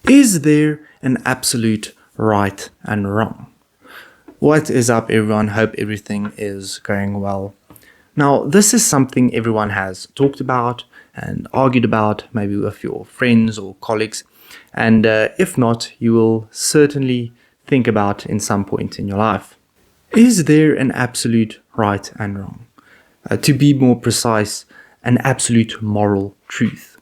Is there an absolute right and wrong? What is up, everyone? Hope everything is going well. Now, this is something everyone has talked about and argued about, maybe with your friends or colleagues. And if not, you will certainly think about in some point in your life. Is there an absolute right and wrong? To be more precise, an absolute moral truth.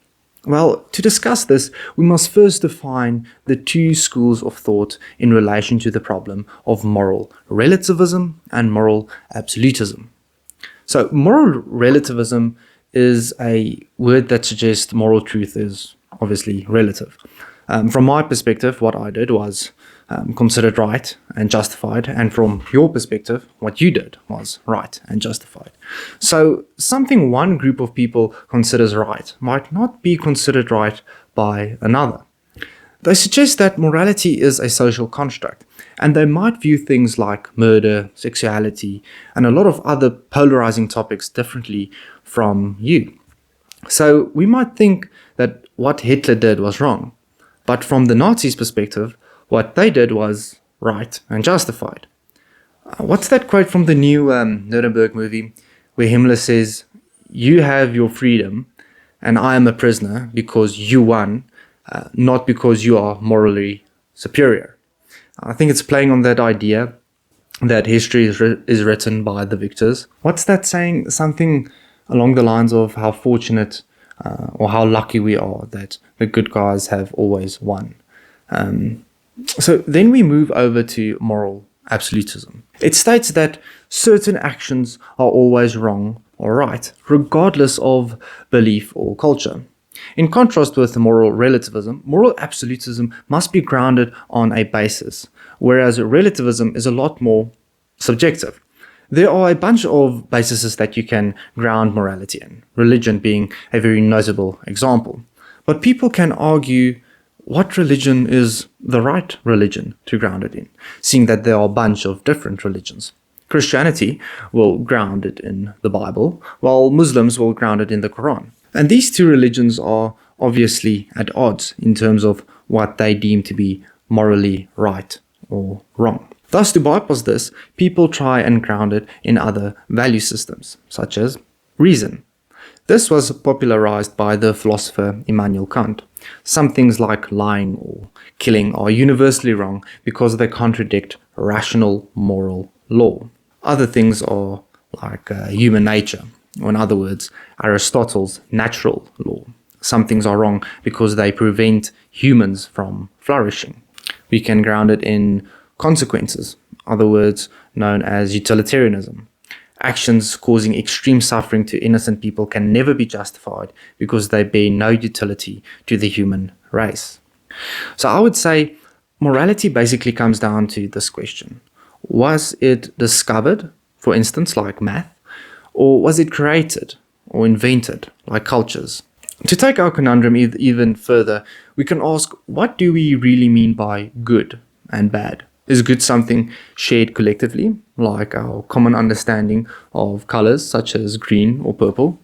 Well, to discuss this, we must first define the two schools of thought in relation to the problem of moral relativism and moral absolutism. So, moral relativism is a word that suggests moral truth is obviously relative. From my perspective, what I did was considered right and justified, and from your perspective, what you did was right and justified. So something one group of people considers right might not be considered right by another. They suggest that morality is a social construct, and they might view things like murder, sexuality, and a lot of other polarizing topics differently from you. So we might think that what Hitler did was wrong, but from the Nazis' perspective, what they did was right and justified. What's that quote from the new Nuremberg movie where Himmler says, "You have your freedom and I am a prisoner because you won, not because you are morally superior." I think it's playing on that idea that history is written by the victors. What's that saying? Something along the lines of how fortunate or how lucky we are that the good guys have always won. So then we move over to moral absolutism. It states that certain actions are always wrong or right, regardless of belief or culture. In contrast with moral relativism, moral absolutism must be grounded on a basis, whereas relativism is a lot more subjective. There are a bunch of bases that you can ground morality in, religion being a very notable example. But people can argue what religion is the right religion to ground it in, seeing that there are a bunch of different religions. Christianity will ground it in the Bible, while Muslims will ground it in the Quran. And these two religions are obviously at odds in terms of what they deem to be morally right or wrong. Thus, to bypass this, people try and ground it in other value systems, such as reason. This was popularized by the philosopher Immanuel Kant. Some things like lying or killing are universally wrong because they contradict rational moral law. Other things are like human nature, or in other words, Aristotle's natural law. Some things are wrong because they prevent humans from flourishing. We can ground it in consequences, other words known as utilitarianism. Actions causing extreme suffering to innocent people can never be justified because they bear no utility to the human race. So I would say morality basically comes down to this question. Was it discovered, for instance, like math, or was it created or invented, like cultures? To take our conundrum even further, we can ask, what do we really mean by good and bad? Is good something shared collectively, like our common understanding of colors such as green or purple?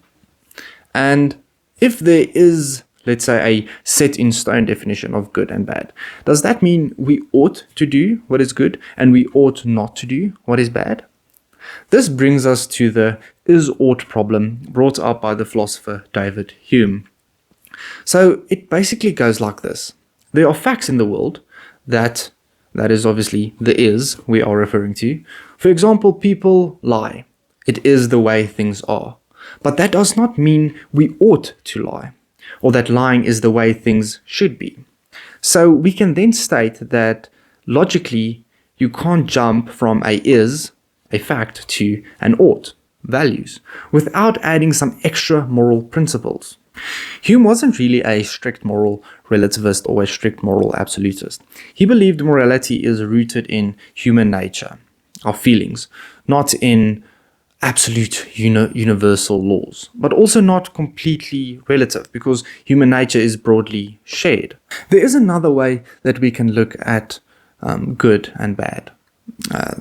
And if there is, let's say, a set in stone definition of good and bad, does that mean we ought to do what is good and we ought not to do what is bad? This brings us to the is-ought problem brought up by the philosopher David Hume. So it basically goes like this. There are facts in the world that is obviously the is we are referring to. For example, people lie. It is the way things are. But that does not mean we ought to lie, or that lying is the way things should be. So we can then state that logically you can't jump from a is, a fact, to an ought, values, without adding some extra moral principles. Hume wasn't really a strict moral relativist or a strict moral absolutist. He believed morality is rooted in human nature, our feelings, not in absolute universal laws, but also not completely relative, because human nature is broadly shared. There is another way that we can look at good and bad.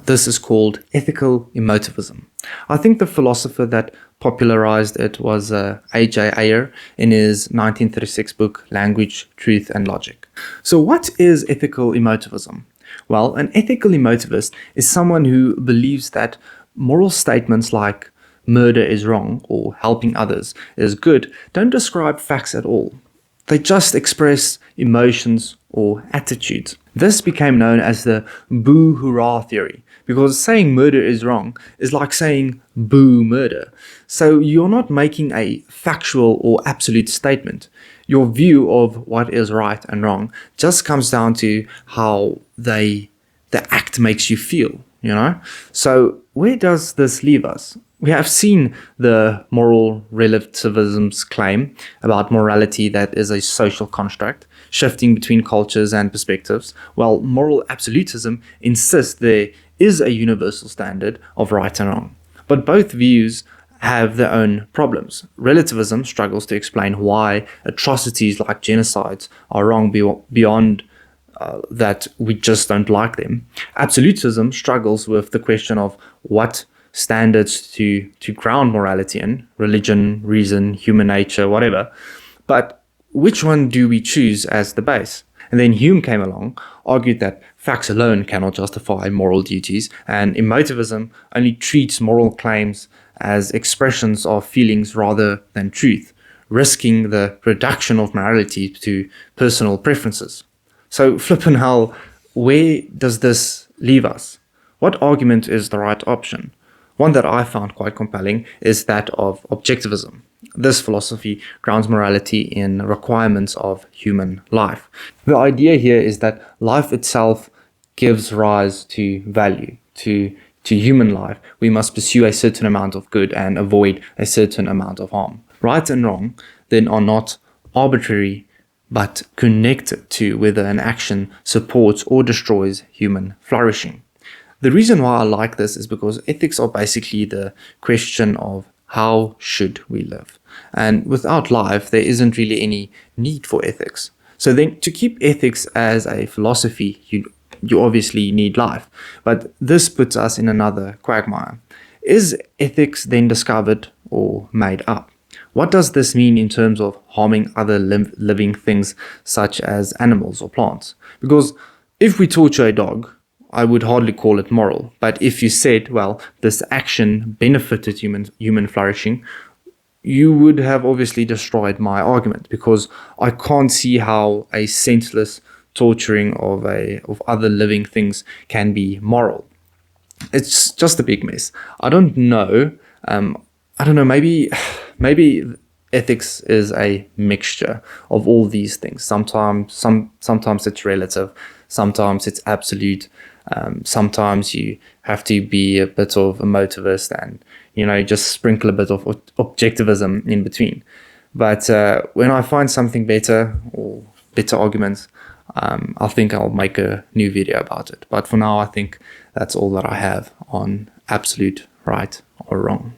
This is called ethical emotivism. I think the philosopher that popularized it was Ayer in his 1936 book, Language, Truth and Logic. So what is ethical emotivism? Well, an ethical emotivist is someone who believes that moral statements like murder is wrong or helping others is good don't describe facts at all. They just express emotions or attitudes. This became known as the boo hurrah theory, because saying murder is wrong is like saying boo murder. So you're not making a factual or absolute statement. Your view of what is right and wrong just comes down to how the act makes you feel, you know? So where does this leave us? We have seen the moral relativism's claim about morality that is a social construct, shifting between cultures and perspectives, while moral absolutism insists there is a universal standard of right and wrong. But both views have their own problems. Relativism struggles to explain why atrocities like genocides are wrong beyond that we just don't like them. Absolutism struggles with the question of what standards to ground morality in: religion, reason, human nature, whatever. But which one do we choose as the base? And then Hume came along, argued that facts alone cannot justify moral duties, and emotivism only treats moral claims as expressions of feelings rather than truth, risking the reduction of morality to personal preferences. So, flippin' hell, where does this leave us? What argument is the right option? One that I found quite compelling is that of Objectivism. This philosophy grounds morality in requirements of human life. The idea here is that life itself gives rise to value, to human life. We must pursue a certain amount of good and avoid a certain amount of harm. Right and wrong then are not arbitrary, but connected to whether an action supports or destroys human flourishing. The reason why I like this is because ethics are basically the question of how should we live. And without life, there isn't really any need for ethics. So then to keep ethics as a philosophy, you obviously need life. But this puts us in another quagmire. Is ethics then discovered or made up? What does this mean in terms of harming other living things such as animals or plants? Because if we torture a dog, I would hardly call it moral. But if you said, well, this action benefited human flourishing, you would have obviously destroyed my argument, because I can't see how a senseless torturing of other living things can be moral. It's just a big mess. I don't know. Maybe ethics is a mixture of all these things. Sometimes it's relative, sometimes it's absolute. Sometimes you have to be a bit of a motivist and, just sprinkle a bit of objectivism in between. But when I find something better or better arguments, I think I'll make a new video about it. But for now, I think that's all that I have on absolute right or wrong.